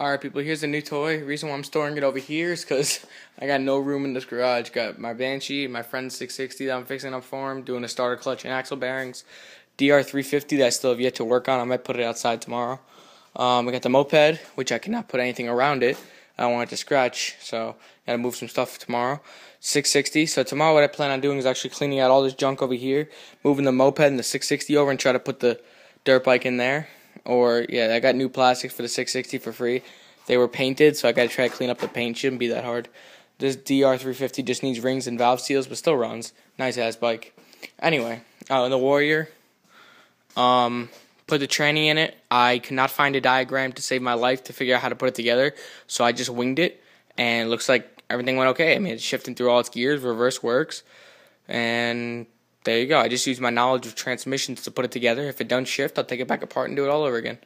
Alright people, here's a new toy. Reason why I'm storing it over here is because I got no room in this garage. Got my Banshee, my friend's 660 that I'm fixing up for him, doing a starter clutch and axle bearings. DR350 that I still have yet to work on. I might put it outside tomorrow. We got the moped, which I cannot put anything around it. I don't want it to scratch, so gotta move some stuff tomorrow. 660. So tomorrow what I plan on doing is actually cleaning out all this junk over here, moving the moped and the 660 over and try to put the dirt bike in there. Or, yeah, I got new plastics for the 660 for free. They were painted, so I got to try to clean up the paint. Shouldn't be that hard. This DR350 just needs rings and valve seals, but still runs. Nice-ass bike. Anyway, the Warrior, put the tranny in it. I could not find a diagram to save my life to figure out how to put it together, so I just winged it, and it looks like everything went okay. I mean, it's shifting through all its gears. Reverse works, and there you go. I just used my knowledge of transmissions to put it together. If it doesn't shift, I'll take it back apart and do it all over again.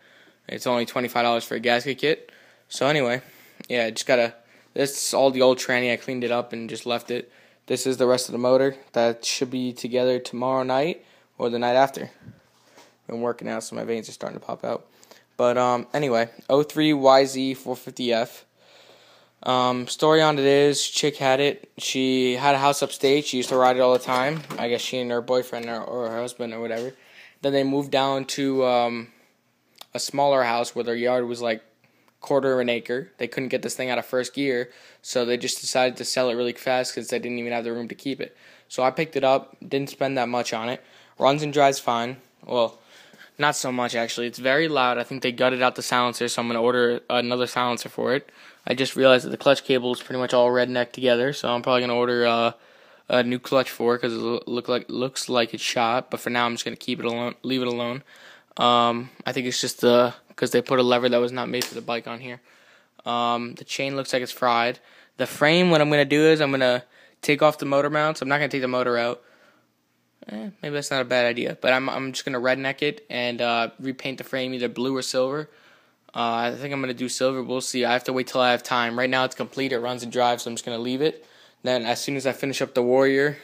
It's only $25 for a gasket kit. So anyway, yeah, this is all the old tranny. I cleaned it up and just left it. This is the rest of the motor. That should be together tomorrow night or the night after. Been working out, so my veins are starting to pop out. But anyway, 03YZ450F. Story on it is, chick had it. She had a house upstate. She used to ride it all the time. I guess she and her boyfriend or her husband or whatever. Then they moved down to a smaller house where their yard was like quarter of an acre. They couldn't get this thing out of first gear, so they just decided to sell it really fast because they didn't even have the room to keep it. So I picked it up. Didn't spend that much on it. Runs and drives fine. Well, not so much actually. It's very loud. I think they gutted out the silencer, so I'm going to order another silencer for it. I just realized that the clutch cable is pretty much all redneck together, so I'm probably going to order a new clutch for it because it looks like it's shot. But for now, I'm just going to keep it alone, leave it alone. I think it's just because they put a lever that was not made for the bike on here. The chain looks like it's fried. The frame, what I'm going to do is I'm going to take off the motor mounts. I'm not going to take the motor out. Maybe that's not a bad idea. But I'm just going to redneck it and repaint the frame either blue or silver. I think I'm going to do silver. We'll see. I have to wait till I have time. Right now it's complete. It runs and drives, so I'm just going to leave it. Then as soon as I finish up the Warrior,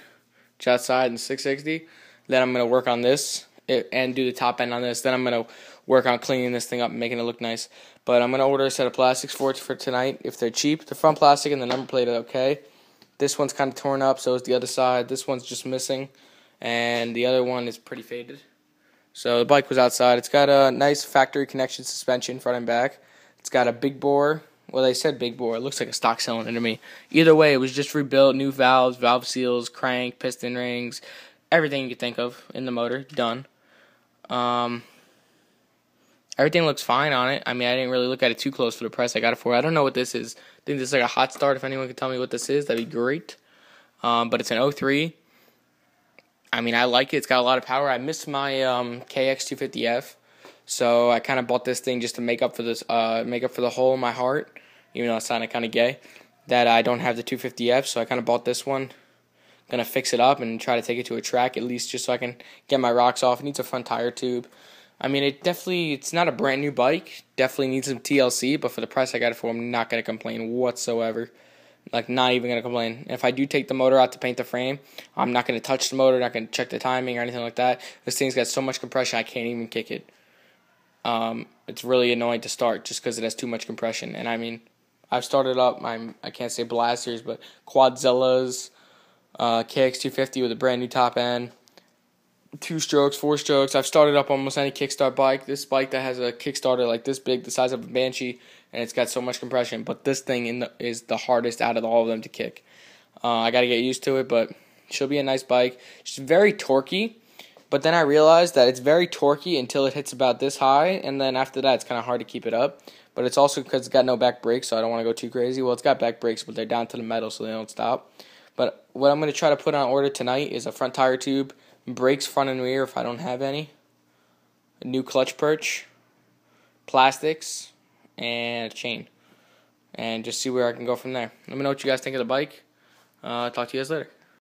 which outside, and 660, then I'm going to work on this and do the top end on this. Then I'm going to work on cleaning this thing up and making it look nice. But I'm going to order a set of plastics for it for tonight if they're cheap. The front plastic and the number plate are okay. This one's kind of torn up, so is the other side. This one's just missing, and the other one is pretty faded. So the bike was outside. It's got a nice factory connection suspension front and back. It's got a big bore. Well, they said big bore. It looks like a stock cylinder to me. Either way, it was just rebuilt. New valves, valve seals, crank, piston rings, everything you could think of in the motor. Done. Everything looks fine on it. I mean, I didn't really look at it too close for the price I got it for. I don't know what this is. I think this is like a hot start. If anyone could tell me what this is, that'd be great. But it's an 03. I mean, I like it. It's got a lot of power. I missed my KX250F, so I kind of bought this thing just to make up for this, make up for the hole in my heart, even though it sounded kind of gay, that I don't have the 250F. So I kind of bought this one. Gonna fix it up and try to take it to a track at least, just so I can get my rocks off. It needs a front tire tube. I mean, it's not a brand new bike. Definitely needs some TLC, but for the price I got it for, I'm not gonna complain whatsoever. Like, not even going to complain. And if I do take the motor out to paint the frame, I'm not going to touch the motor, not going to check the timing or anything like that. This thing's got so much compression, I can't even kick it. It's really annoying to start just because it has too much compression. And, I mean, I've started up, I can't say blasters, but Quadzillas, KX250 with a brand new top end, 2-strokes, 4-strokes. I've started up almost any kickstart bike. This bike that has a kickstarter like this big, the size of a Banshee, and it's got so much compression. But this thing is the hardest out of all of them to kick. I got to get used to it, but she'll be a nice bike. She's very torquey, but then I realized that it's very torquey until it hits about this high, and then after that it's kind of hard to keep it up. But it's also because it's got no back brakes, so I don't want to go too crazy. Well, it's got back brakes, but they're down to the metal, so they don't stop. But what I'm going to try to put on order tonight is a front tire tube, brakes front and rear if I don't have any, a new clutch perch, plastics, and a chain. And just see where I can go from there. Let me know what you guys think of the bike. Talk to you guys later.